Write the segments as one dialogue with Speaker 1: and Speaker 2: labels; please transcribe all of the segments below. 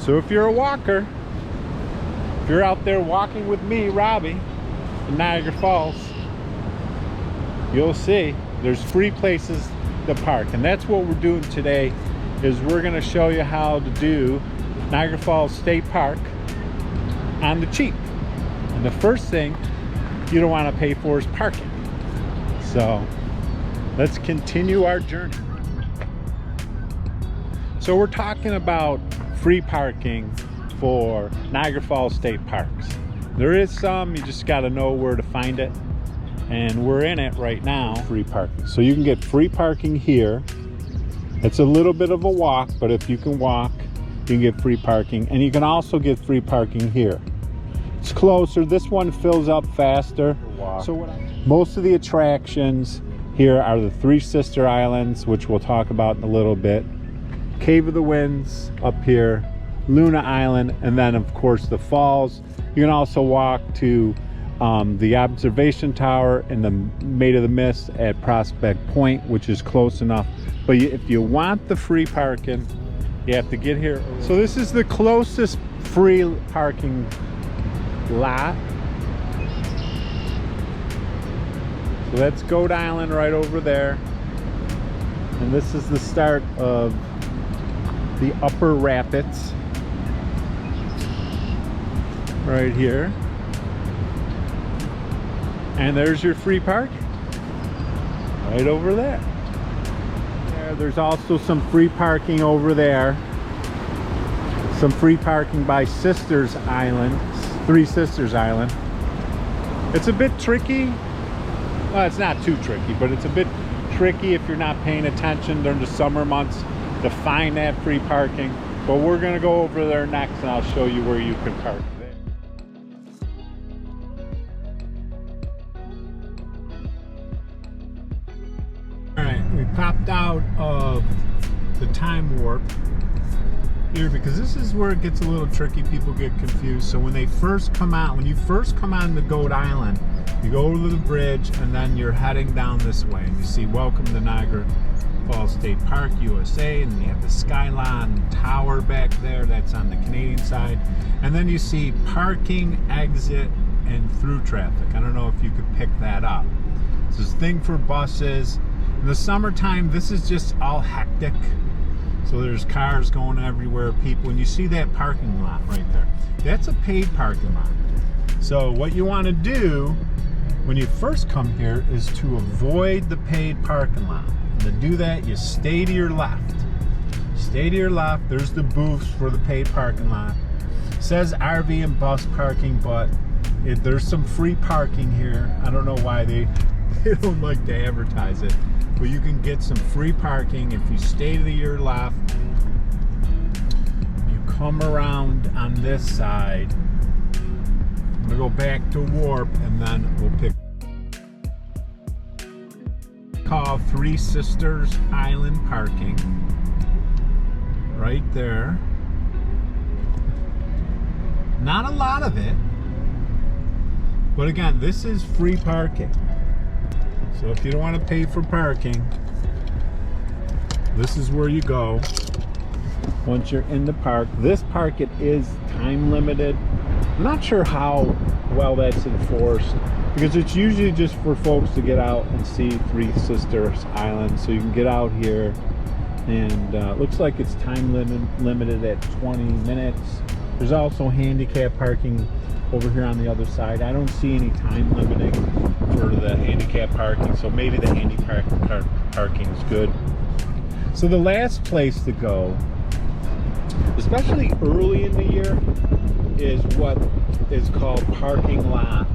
Speaker 1: So if you're a walker, if you're out there walking with me, Robbie, in Niagara Falls, you'll see there's free places to park. And that's what we're doing today, is we're gonna show you how to do Niagara Falls State Park on the cheap. And the first thing you don't want to pay for is parking. So let's continue our journey. So we're talking about free parking for Niagara Falls State Parks. There is some, you just got to know where to find it. And we're in it right now, free parking. So you can get free parking here. It's a little bit of a walk, but if you can walk, you can get free parking. And you can also get free parking here. It's closer. This one fills up faster. So most of the attractions here are the Three Sister Islands, which we'll talk about in a little bit. Cave of the Winds up here, Luna Island, and then of course the falls. You can also walk to the observation tower and the Maid of the Mist at Prospect Point, which is close enough. But if you want the free parking, you have to get here. So this is the closest free parking lot. So that's Goat Island right over there. And this is the start of the Upper Rapids right here. And there's your free parking right over there. There's also some free parking over there. Some free parking by Sisters Island, Three Sisters Island. It's a bit tricky. Well, it's not too tricky, but it's a bit tricky if you're not paying attention during the summer months to find that free parking. But we're gonna go over there next and I'll show you where you can park there. All right, we popped out of the time warp here because this is where it gets a little tricky. People get confused. So when they first come out, when you first come on the Goat Island, you go over the bridge and then you're heading down this way and you see welcome to Niagara Falls State Park, USA, and you have the Skyline Tower back there, that's on the Canadian side. And then you see parking, exit, and through traffic. I don't know if you could pick that up. It's this thing for buses. In the summertime, this is just all hectic. So there's cars going everywhere, people, and you see that parking lot right there. That's a paid parking lot. So what you want to do when you first come here is to avoid the paid parking lot. And to do that, you stay to your left. Stay to your left. There's the booths for the paid parking lot. It says RV and bus parking, but there's some free parking here. I don't know why they don't like to advertise it. But you can get some free parking if you stay to your left. You come around on this side. I'm gonna go back to warp and then we'll pick. Call Three Sisters Island parking. Right there. Not a lot of it. But again, this is free parking. So if you don't want to pay for parking, this is where you go once you're in the park. This park, it is time limited. I'm not sure how well that's enforced because it's usually just for folks to get out and see Three Sisters Island. So you can get out here and looks like it's time limited at 20 minutes. There's also handicap parking over here on the other side. I don't see any time limiting for the handicap parking, so maybe the handicap parking is good. So the last place to go, especially early in the year, is what is called parking lot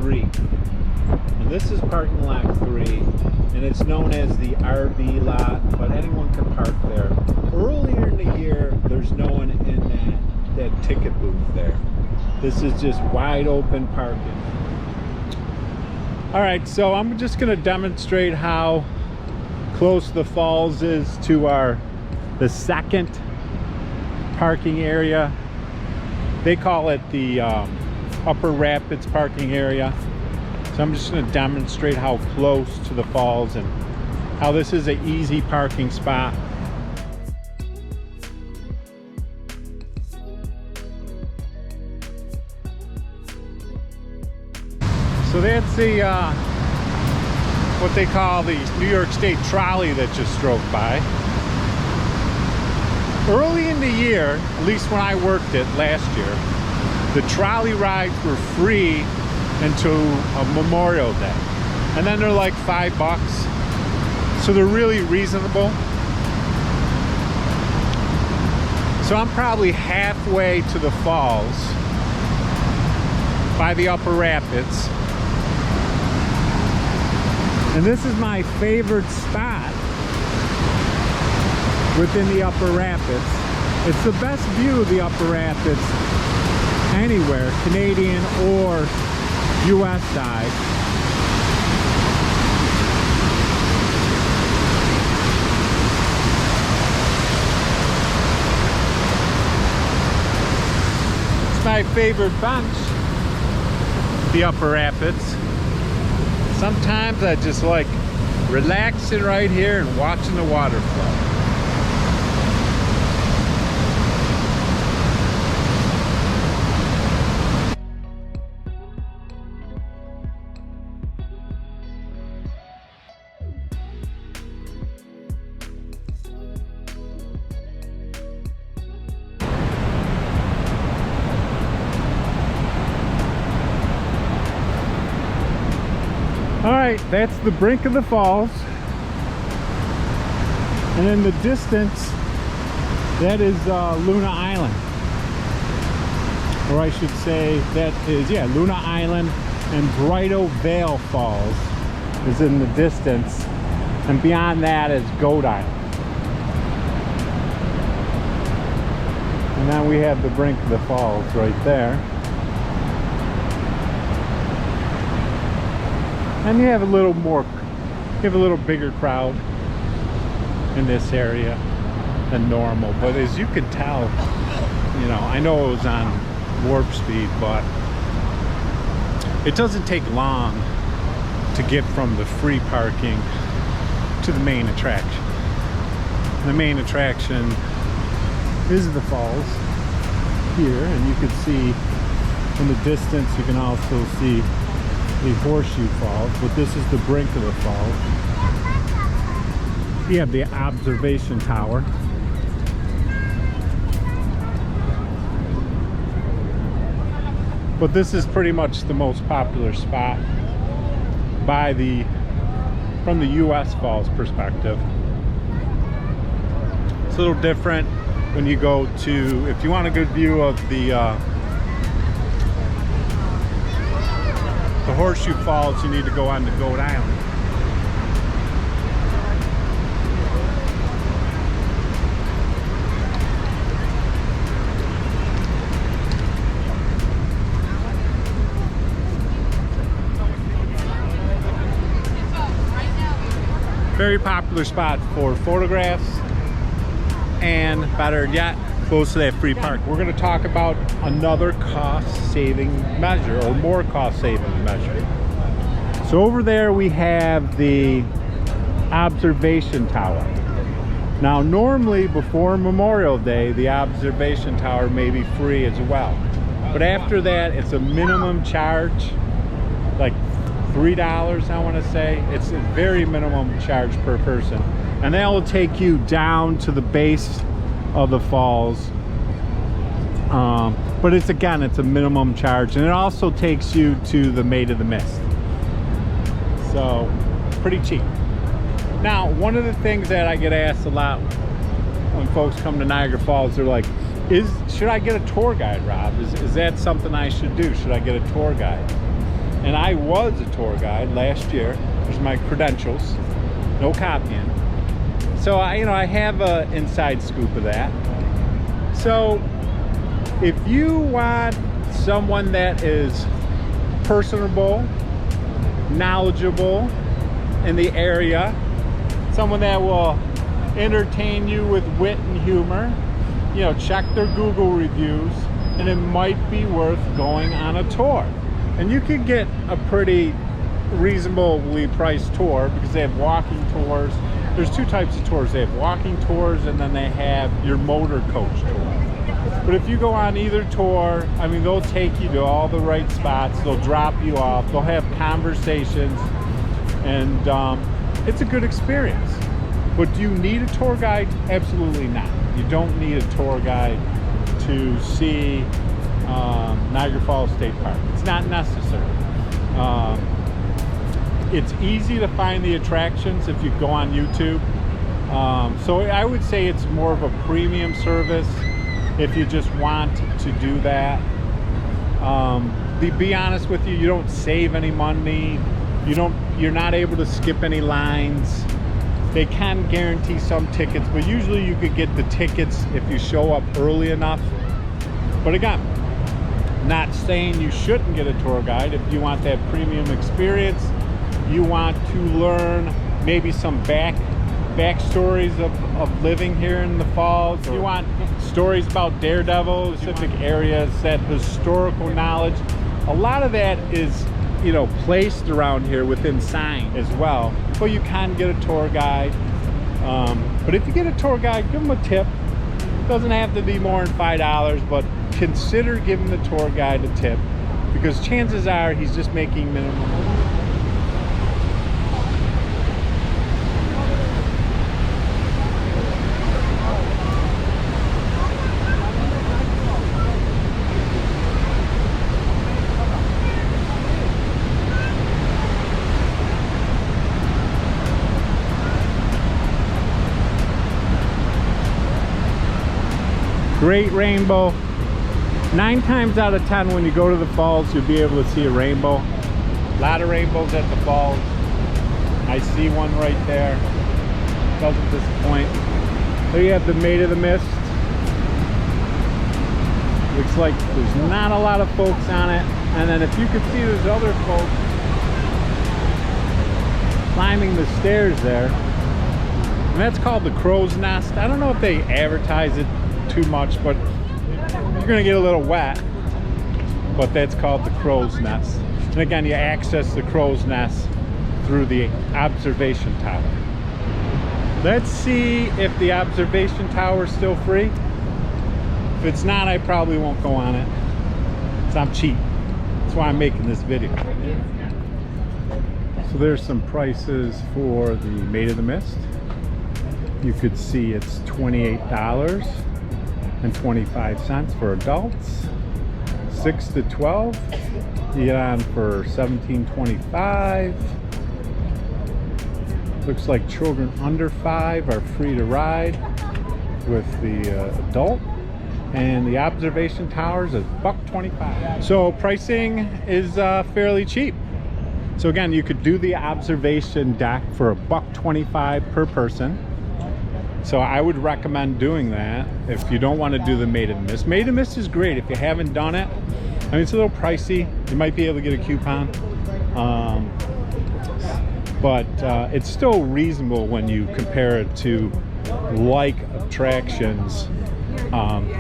Speaker 1: 3. And this is parking lot 3, and it's known as the RV lot, but anyone can park there. Earlier in the year, there's no one in that ticket booth there. This is just wide open parking. All right, so I'm just gonna demonstrate how close the falls is to the second parking area. They call it the Upper Rapids parking area. So I'm just gonna demonstrate how close to the falls and how this is an easy parking spot. So that's the what they call the New York State trolley that just drove by. Early in the year, at least when I worked it last year, the trolley rides were free until Memorial Day. And then they're like $5. So they're really reasonable. So I'm probably halfway to the falls by the Upper Rapids. And this is my favorite spot within the Upper Rapids. It's the best view of the Upper Rapids anywhere, Canadian or US side. It's my favorite bench, the Upper Rapids. Sometimes I just like relaxing right here and watching the water flow. Alright, that's the brink of the falls. And in the distance, that is Luna Island. Or I should say, that is, yeah, Luna Island, and Brighto Vale Falls is in the distance. And beyond that is Goat Island. And now we have the brink of the falls right there. And you have a little more, you have a little bigger crowd in this area than normal. But as you can tell, you know, I know it was on warp speed, but it doesn't take long to get from the free parking to the main attraction. The main attraction is the falls here, and you can see in the distance, you can also see the Horseshoe Falls, but this is the brink of the falls. You have the observation tower. But this is pretty much the most popular spot by from the US Falls perspective. It's a little different when you go to, if you want a good view of the Horseshoe Falls, you need to go on to Goat Island. Very popular spot for photographs, and better yet, close to that free park. We're going to talk about another cost-saving measure, or more cost-saving measure. So over there we have the observation tower. Now normally before Memorial Day, the observation tower may be free as well. But after that, it's a minimum charge, like $3, I want to say. It's a very minimum charge per person. And that will take you down to the base of the falls. But it's, again, it's a minimum charge. And it also takes you to the Maid of the Mist. So, pretty cheap. Now, one of the things that I get asked a lot when folks come to Niagara Falls, they're like, should I get a tour guide, Rob? Is that something I should do? Should I get a tour guide? And I was a tour guide last year. There's my credentials, no copying. So I have an inside scoop of that. So if you want someone that is personable, knowledgeable in the area, someone that will entertain you with wit and humor, check their Google reviews, and it might be worth going on a tour. And you could get a pretty reasonably priced tour because they have walking tours. There's two types of tours. They have walking tours, and then they have your motor coach tour. But if you go on either tour, I mean, they'll take you to all the right spots. They'll drop you off. They'll have conversations, and it's a good experience. But do you need a tour guide? Absolutely not. You don't need a tour guide to see Niagara Falls State Park. It's not necessary. It's easy to find the attractions if you go on YouTube. So I would say it's more of a premium service if you just want to do that. Be honest with you, you don't save any money. You're not able to skip any lines. They can guarantee some tickets, but usually you could get the tickets if you show up early enough. But again, not saying you shouldn't get a tour guide if you want that premium experience. You want to learn maybe some backstories of living here in the falls. You want stories about Daredevil, specific areas, that historical knowledge. A lot of that is, you know, placed around here within sign as well. But you can get a tour guide. But if you get a tour guide, give them a tip. It doesn't have to be more than $5, but consider giving the tour guide a tip, because chances are he's just making minimum. Great rainbow. 9 times out of 10 when you go to the falls, you'll be able to see a rainbow. A lot of rainbows at the falls. I see one right there. Doesn't disappoint. There you have the Maid of the Mist. Looks like there's not a lot of folks on it. And then if you could see, there's other folks climbing the stairs there. And that's called the Crow's Nest. I don't know if they advertise it too much, but you're gonna get a little wet. But that's called the Crow's Nest. And again, you access the Crow's Nest through the observation tower. Let's see if the observation tower is still free. If it's not, I probably won't go on it. Because I'm cheap. That's why I'm making this video. So there's some prices for the Maid of the Mist. You could see it's $28.25 for adults. 6 to 12, you get on for $17.25. Looks like children under 5 are free to ride with the adult. And the observation towers is $1.25. So pricing is fairly cheap. So again, you could do the observation deck for $1.25 per person. So I would recommend doing that if you don't want to do the Maid of the Mist. Maid of the Mist is great if you haven't done it. I mean, it's a little pricey. You might be able to get a coupon. But it's still reasonable when you compare it to like attractions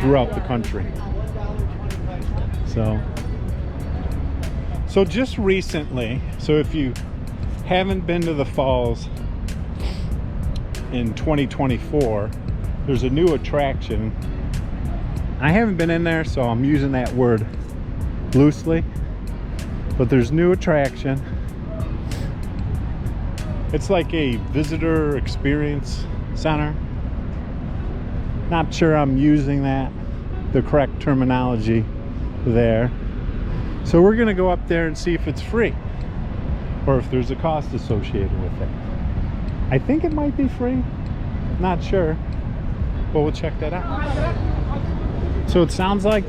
Speaker 1: throughout the country. So just recently, so if you haven't been to the falls in 2024, there's a new attraction. I haven't been in there, so I'm using that word loosely, but there's new attraction. It's like a visitor experience center. Not sure I'm using the correct terminology there. So we're gonna go up there and see if it's free or if there's a cost associated with it. I think it might be free, not sure, but we'll check that out. So it sounds like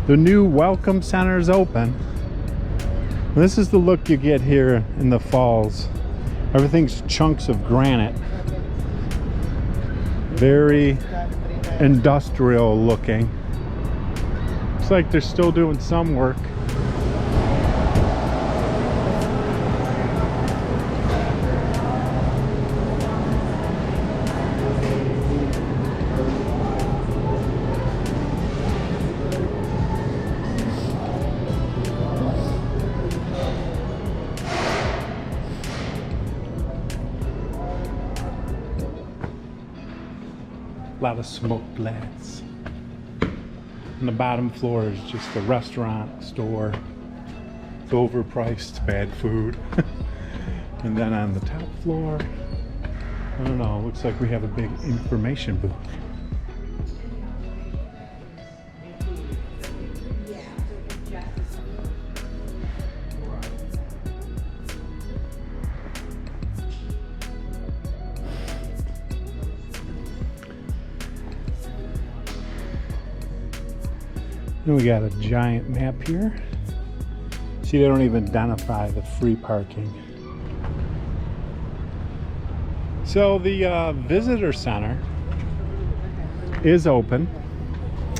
Speaker 1: the new welcome center is open. This is the look you get here in the falls. Everything's chunks of granite. Very industrial looking. Looks like they're still doing some work. A lot of smoked glass. And the bottom floor is just a restaurant, store. It's overpriced, bad food. And then on the top floor, I don't know, looks like we have a big information booth. And we got a giant map here. See, they don't even identify the free parking. So the visitor center is open,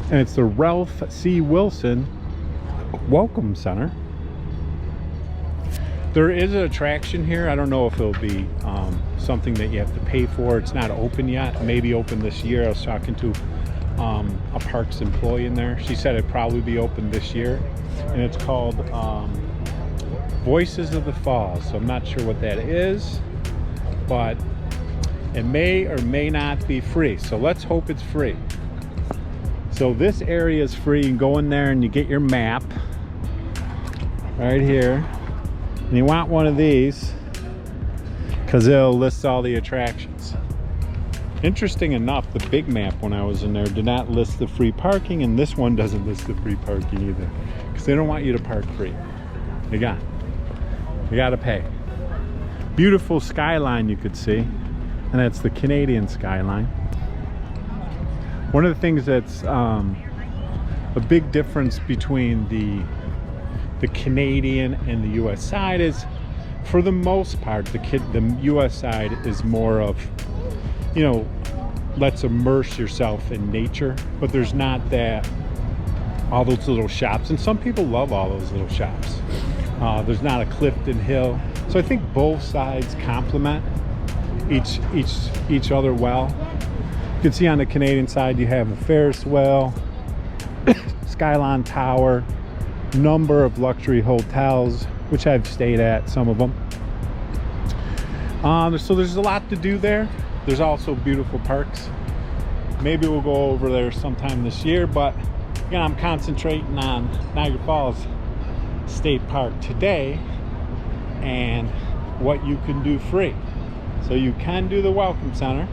Speaker 1: and it's the Ralph C. Wilson Welcome Center. There is an attraction here. I don't know if it'll be something that you have to pay for. It's not open yet. Maybe open this year. I was talking to a parks employee in there. She said it'd probably be open this year, and it's called Voices of the Falls. So I'm not sure what that is, but it may or may not be free. So let's hope it's free. So this area is free. You go in there and you get your map right here, and you want one of these because it'll list all the attractions. Interesting enough, the big map when I was in there did not list the free parking, and this one doesn't list the free parking either, because they don't want you to park free. You gotta pay. Beautiful skyline you could see, and that's the Canadian skyline. One of the things that's a big difference between the Canadian and the US side is, for the most part, the US side is more of, you know, let's immerse yourself in nature, but there's not all those little shops, and some people love all those little shops. There's not a Clifton Hill, so I think both sides complement each other well. You can see on the Canadian side you have a Ferris wheel, Skyline Tower, number of luxury hotels, which I've stayed at, some of them. So there's a lot to do there. There's also beautiful parks. Maybe we'll go over there sometime this year, but again, I'm concentrating on Niagara Falls State Park today and what you can do free. So you can do the Welcome Center.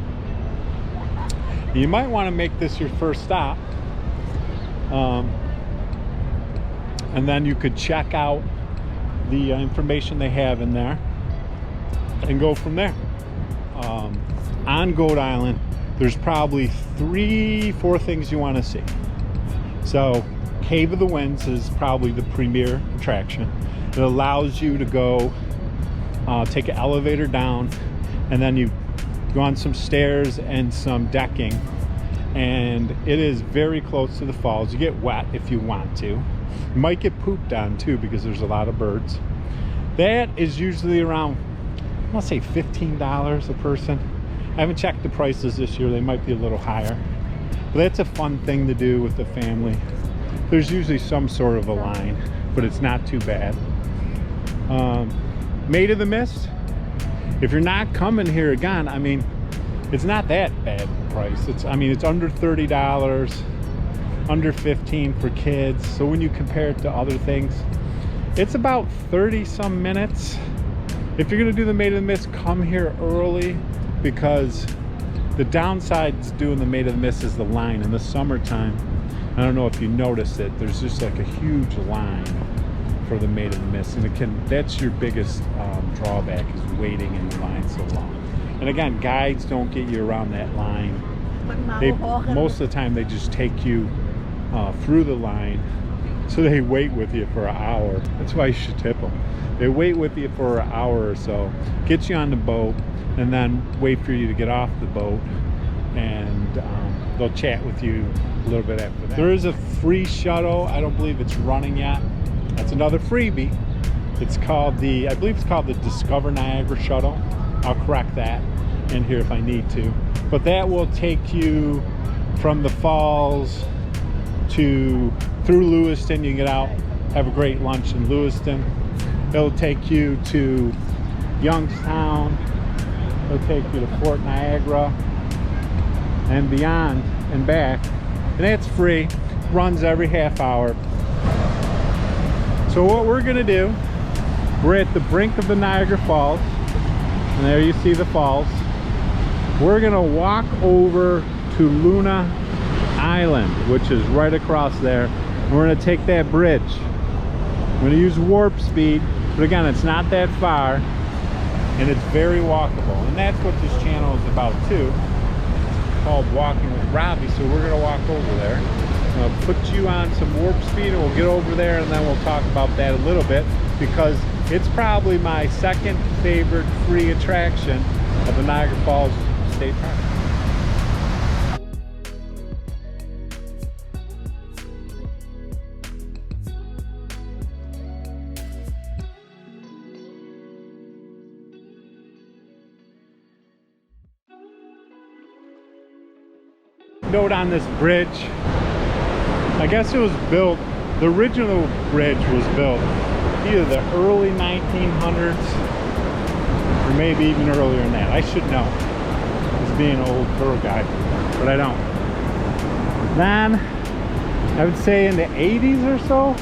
Speaker 1: You might want to make this your first stop, and then you could check out the information they have in there and go from there. On Goat Island, there's probably 3-4 things you want to see. So Cave of the Winds is probably the premier attraction. It allows you to go take an elevator down, and then you go on some stairs and some decking, and it is very close to the falls. You get wet if you want to. You might get pooped on too, because there's a lot of birds. That is usually around, I'll say $15 a person. I haven't checked the prices this year. They might be a little higher, but that's a fun thing to do with the family. There's usually some sort of a line, but it's not too bad. Maid of the Mist, if you're not coming here again, I mean, it's not that bad price. It's under $30, under $15 for kids. So when you compare it to other things, it's about 30 some minutes. If you're gonna do the Maid of the Mist, come here early, because the downside to doing the Maid of the Mist is the line. In the summertime, I don't know if you notice it, there's just like a huge line for the Maid of the Mist, and that's your biggest drawback, is waiting in the line so long. And again, guides don't get you around that line. Most of the time they just take you through the line, so they wait with you for an hour. That's why you should tip them. They wait with you for an hour or so, get you on the boat, and then wait for you to get off the boat, and they'll chat with you a little bit after that. There is a free shuttle. I don't believe it's running yet. That's another freebie. It's called I believe it's called the Discover Niagara Shuttle. I'll correct that in here if I need to. But that will take you from the falls through Lewiston. You can get out, have a great lunch in Lewiston. It'll take you to Youngstown. It'll take you to Fort Niagara and beyond and back. And that's free. runs every half hour. So what we're gonna do, we're at the brink of the Niagara Falls, and there you see the falls. We're gonna walk over to Luna Island, which is right across there. We're gonna take that bridge. I'm gonna use warp speed, but again, it's not that far, and it's very walkable. And that's what this channel is about too. It's called Walking with Robbie, so we're gonna walk over there. I'll put you on some warp speed, and we'll get over there, and then we'll talk about that a little bit, because it's probably my second favorite free attraction of the Niagara Falls State Park. Note on this bridge, I guess it was built, the original bridge was built either the early 1900s or maybe even earlier than that. I should know, as being an old tour guide, but I don't. Then I would say in the 80s or so,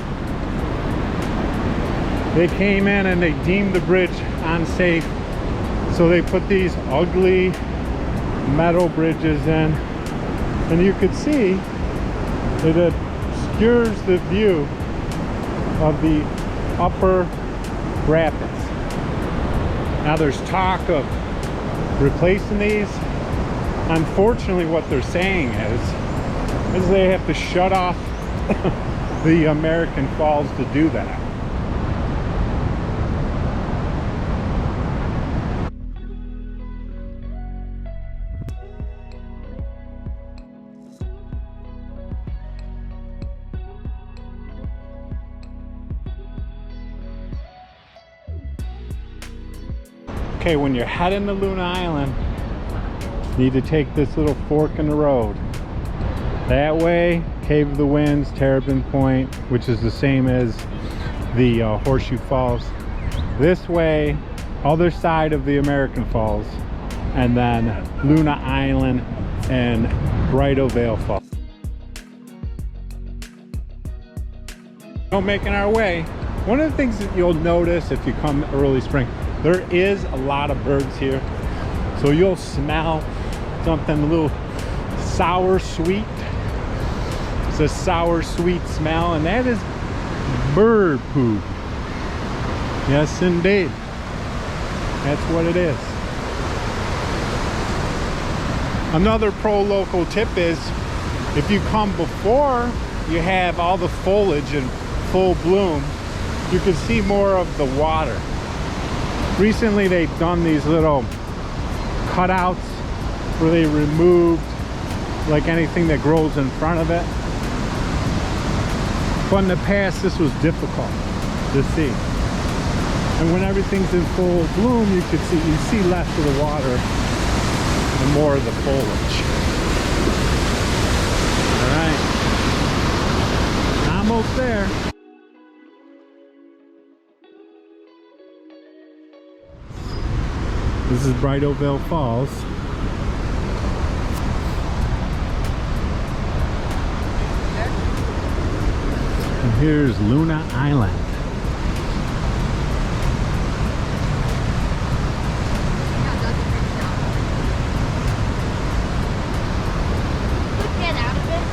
Speaker 1: they came in and they deemed the bridge unsafe, so they put these ugly metal bridges in, and you could see it obscures the view of the upper rapids. Now there's talk of replacing these. Unfortunately, what they're saying is they have to shut off the American Falls to do that. Okay, when you're heading to Luna Island, you need to take this little fork in the road. That way, Cave of the Winds, Terrapin Point, which is the same as the Horseshoe Falls. This way, other side of the American Falls, and then Luna Island and Bridal Veil Falls. So making our way, one of the things that you'll notice if you come early spring, there is a lot of birds here, so you'll smell something a little sour sweet. It's a sour sweet smell, and that is bird poop. Yes indeed, that's what it is. Another pro local tip is, if you come before you have all the foliage in full bloom, you can see more of the water. Recently they've done these little cutouts where they removed like anything that grows in front of it, but in the past this was difficult to see. And when everything's in full bloom, you see less of the water and more of the foliage. All right, almost there. This is Bridal Veil Falls. And here's Luna Island.
Speaker 2: Get out of it.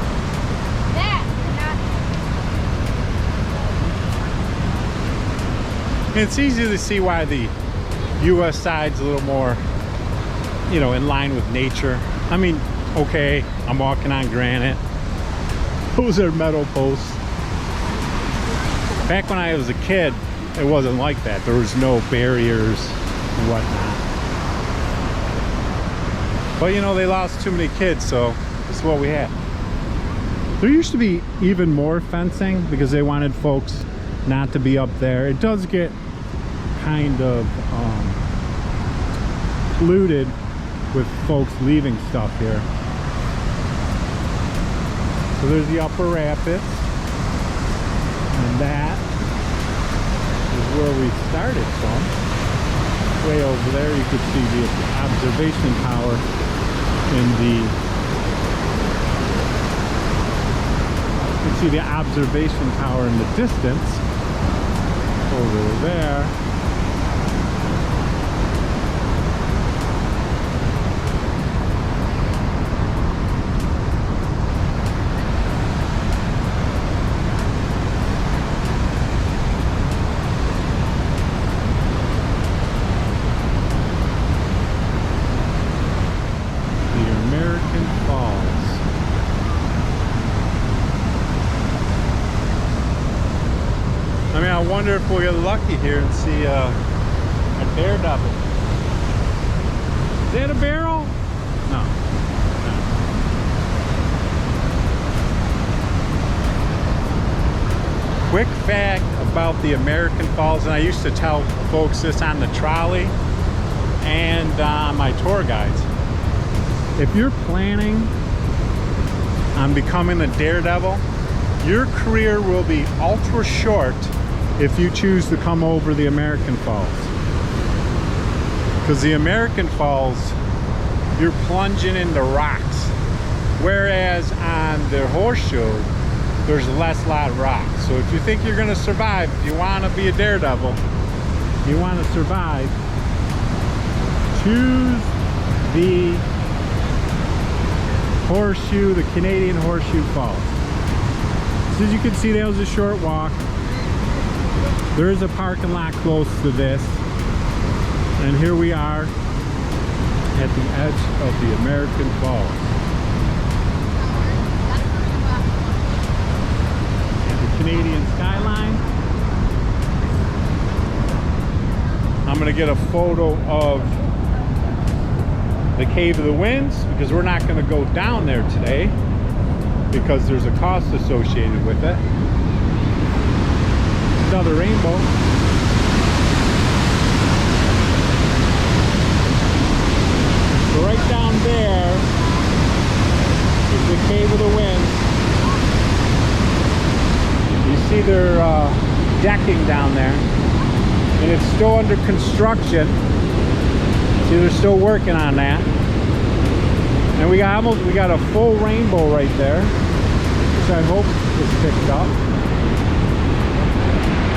Speaker 1: And it's easy to see why the U.S. side's a little more, you know, in line with nature. I mean, okay, I'm walking on granite. Those are metal posts. Back when I was a kid, it wasn't like that. There was no barriers and whatnot. But you know, they lost too many kids, so this is what we had. There used to be even more fencing because they wanted folks not to be up there. It does get kind of polluted with folks leaving stuff here. So there's the upper rapids, and that is where we started from. Way over there you could see the observation tower in the, you can see the observation tower in the distance over there. I wonder if we'll get lucky here and see a daredevil. Is that a barrel? No. Quick fact about the American Falls, and I used to tell folks this on the trolley and my tour guides. If you're planning on becoming a daredevil, your career will be ultra short if you choose to come over the American Falls. Because the American Falls, you're plunging into rocks. Whereas on the horseshoe, there's less lot of rocks. So if you think you're gonna survive, if you wanna be a daredevil, you wanna survive, choose the horseshoe, the Canadian Horseshoe Falls. So as you can see, that was a short walk. There is a parking lot close to this, and here we are at the edge of the American Falls. And the Canadian skyline. I'm going to get a photo of the Cave of the Winds, because we're not going to go down there today because there's a cost associated with it. Another rainbow. So right down there is the Cave of the Winds. You see their decking down there, and it's still under construction. See, they're still working on that. And we got a full rainbow right there, which I hope is picked up.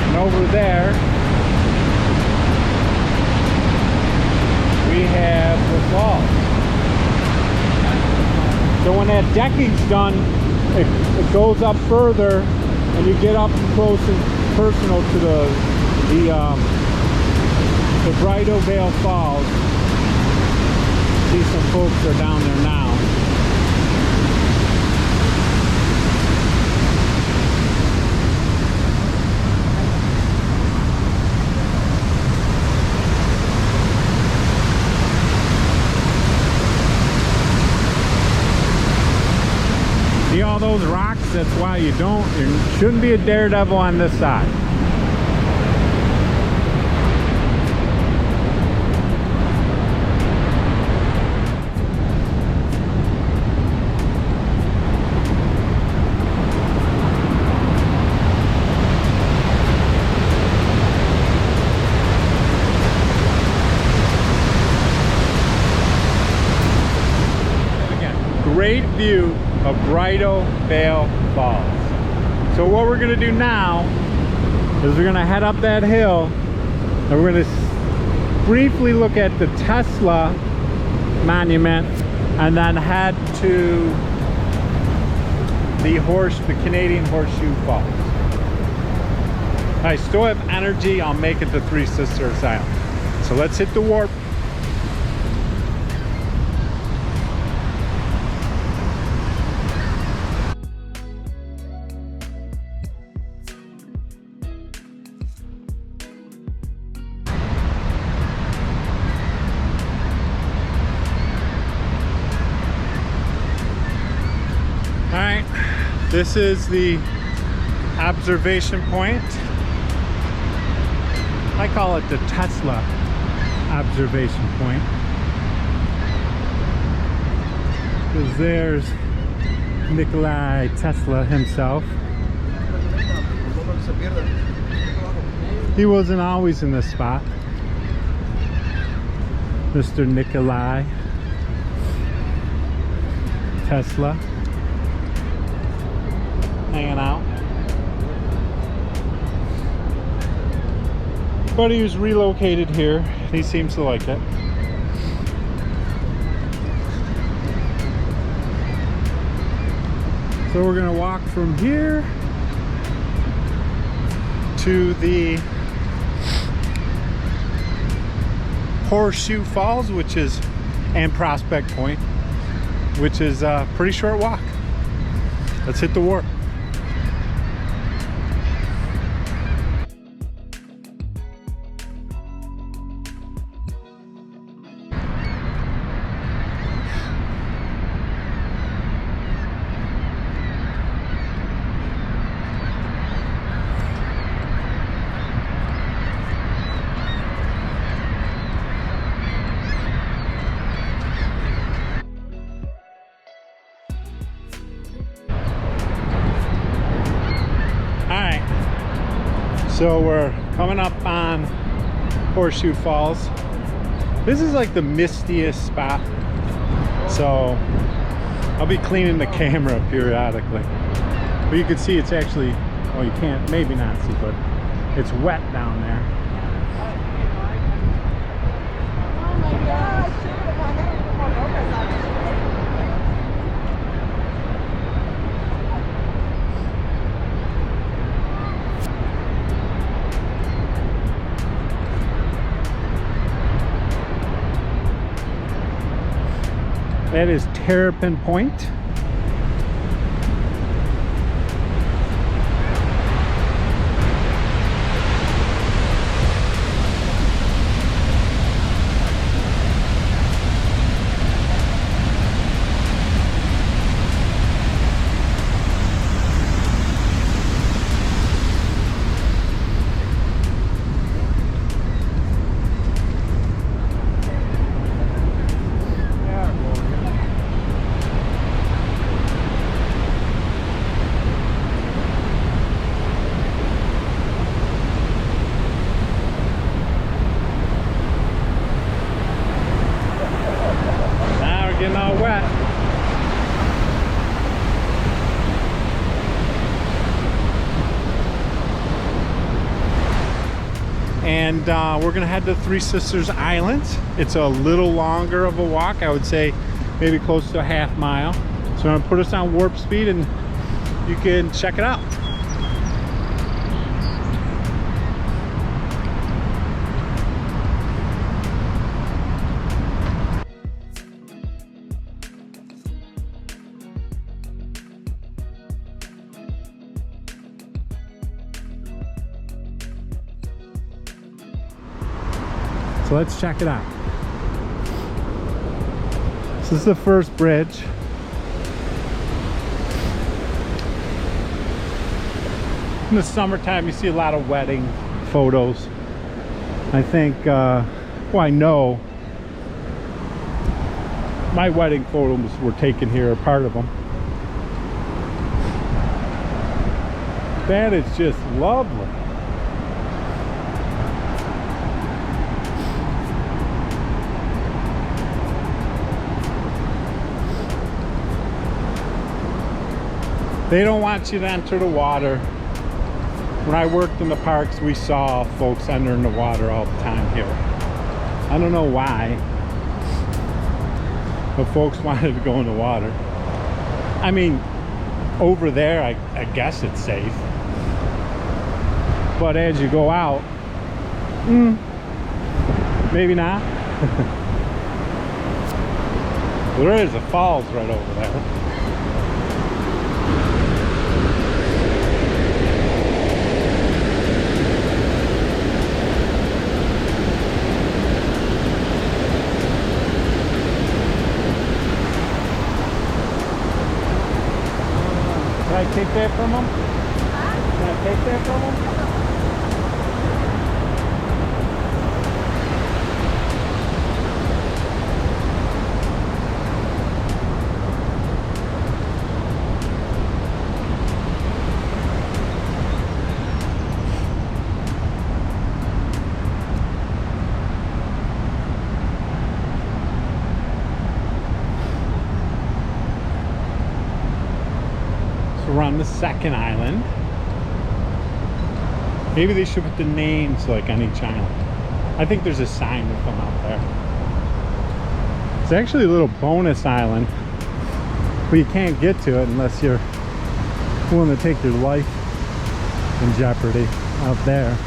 Speaker 1: And over there, we have the falls. So when that decking's done, it goes up further, and you get up close and personal to the Bridal Veil Falls. See, some folks are down there now. See all those rocks? That's why you shouldn't be a daredevil on this side. Great view of Bridal Veil Falls. So what we're going to do now is we're going to head up that hill, and we're going to briefly look at the Tesla monument, and then head to the Canadian Horseshoe Falls. I still have energy. I'll make it to Three Sisters Island. So let's hit the warp. Alright, this is the observation point. I call it the Tesla observation point, because there's Nikolai Tesla himself. He wasn't always in this spot. Mr. Nikolai Tesla. hanging out. But he was relocated here. He seems to like it. So we're gonna walk from here to the Horseshoe Falls, which is, and Prospect Point, which is a pretty short walk. Let's hit the wharf. So we're coming up on Horseshoe Falls. This is like the mistiest spot, so I'll be cleaning the camera periodically. But you can see it's actually, well, you can't maybe not see, but it's wet down there.
Speaker 2: Oh my gosh.
Speaker 1: That is Terrapin Point. Getting all wet. And we're gonna head to Three Sisters Island. It's a little longer of a walk, I would say maybe close to a half mile. So I'm gonna put us on warp speed and you can check it out. So let's check it out. This is the first bridge. In the summertime, you see a lot of wedding photos. I think, well, I know my wedding photos were taken here, a part of them. That is just lovely. They don't want you to enter the water. When I worked in the parks, we saw folks entering the water all the time here. I don't know why, but folks wanted to go in the water. I mean, over there, I guess it's safe. But as you go out, maybe not. There is a falls right over there. Can I take that from them? Can I take that from them? We're on this second island. Maybe they should put the names like on each island. I think there's a sign with them out there. It's actually a little bonus island, but you can't get to it unless you're willing to take your life in jeopardy out there.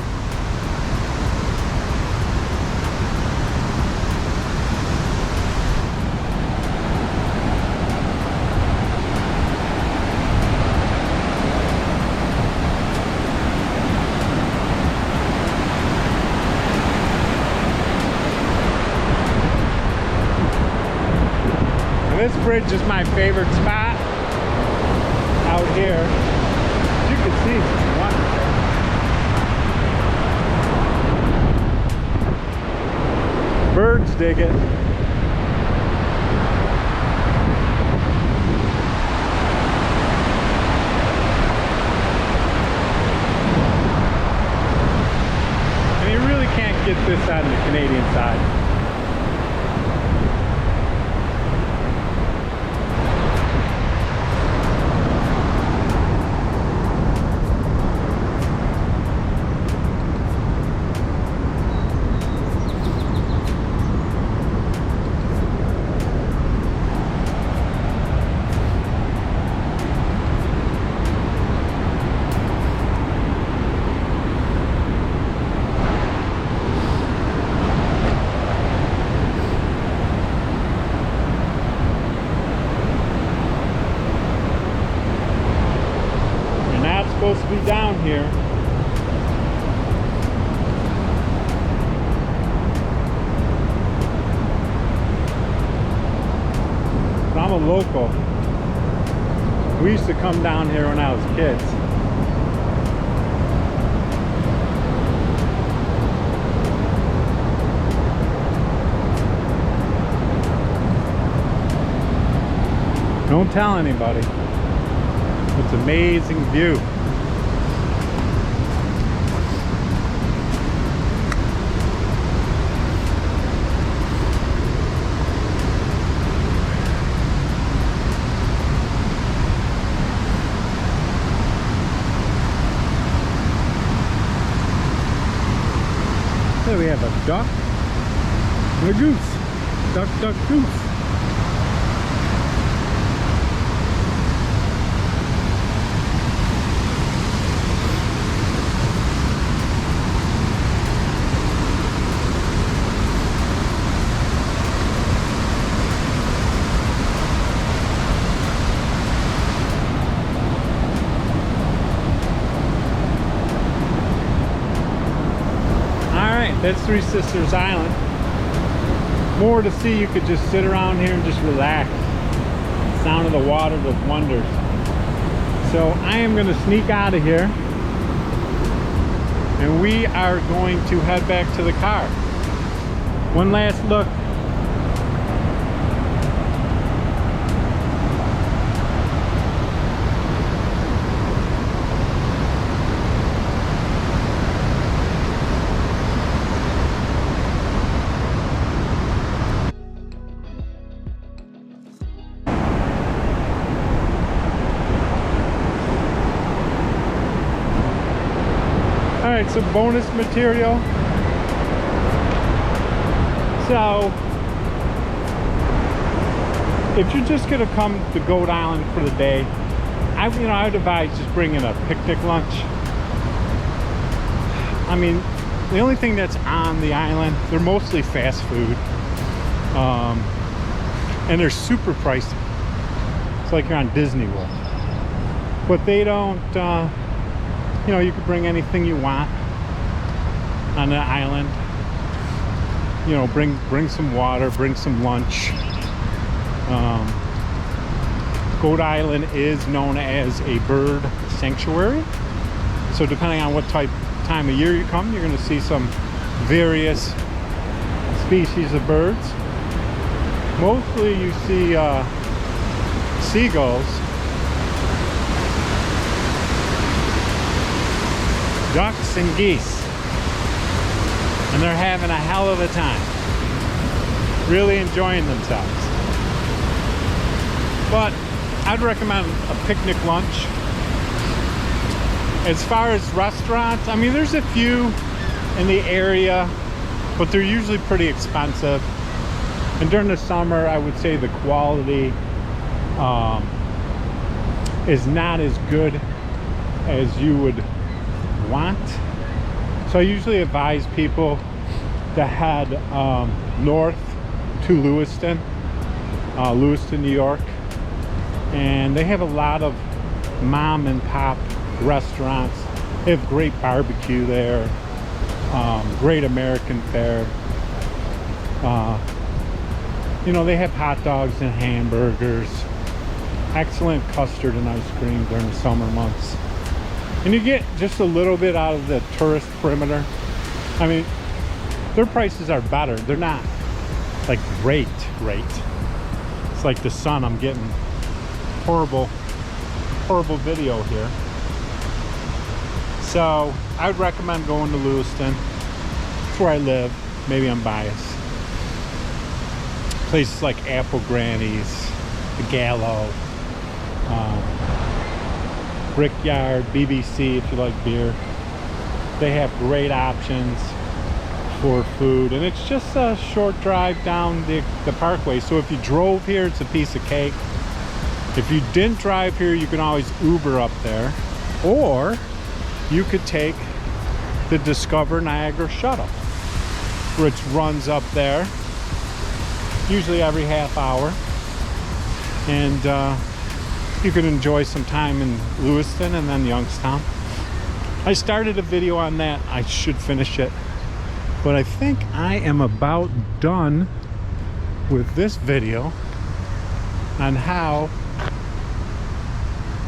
Speaker 1: This bridge is my favorite spot out here. As you can see, it's wonderful. Birds dig it. And you really can't get this on the Canadian side. Supposed to be down here. But I'm a local. We used to come down here when I was kids. Don't tell anybody. It's an amazing view. There we have a duck and a goose. Duck, duck, goose. That's Three Sisters Island. More to see. You could just sit around here and just relax. The sound of the water does wonders. So I am going to sneak out of here, and we are going to head back to the car. One last look. Alright, some bonus material. So, if you're just gonna come to Goat Island for the day, I would advise just bringing a picnic lunch. I mean, the only thing that's on the island, they're mostly fast food, and they're super pricey. It's like you're on Disney World. But they don't. You could bring anything you want on the island. Bring some water, bring some lunch. Goat Island is known as a bird sanctuary. So depending on what time of year you come, you're going to see some various species of birds. Mostly you see seagulls, ducks and geese, and they're having a hell of a time, really enjoying themselves. But I'd recommend a picnic lunch. As far as restaurants, I mean, there's a few in the area, but they're usually pretty expensive. And during the summer, I would say the quality is not as good as you would want. So I usually advise people to head north to Lewiston, New York. And they have a lot of mom and pop restaurants. They have great barbecue there, great American fare. You know, they have hot dogs and hamburgers, excellent custard and ice cream during the summer months. And you get just a little bit out of the tourist perimeter. I mean, their prices are better. They're not like great. It's like the sun. I'm getting horrible video here. So I would recommend going to Lewiston. It's where I live. Maybe I'm biased. Places like Apple Granny's, the Gallo, Brickyard, BBC if you like beer. They have great options for food, and it's just a short drive down the parkway. So if you drove here, it's a piece of cake. If you didn't drive here, you can always Uber up there, or you could take the Discover Niagara shuttle, which runs up there usually every half hour, and you can enjoy some time in Lewiston and then Youngstown. I started a video on that. I should finish it, but I think I am about done with this video on how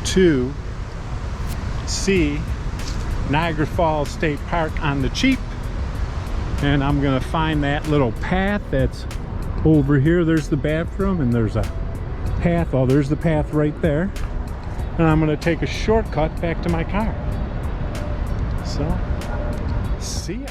Speaker 1: to see Niagara Falls State Park on the cheap. And I'm gonna find that little path that's over here. There's the bathroom, and there's a path. Oh, there's the path right there. And I'm gonna take a shortcut back to my car. So, see ya.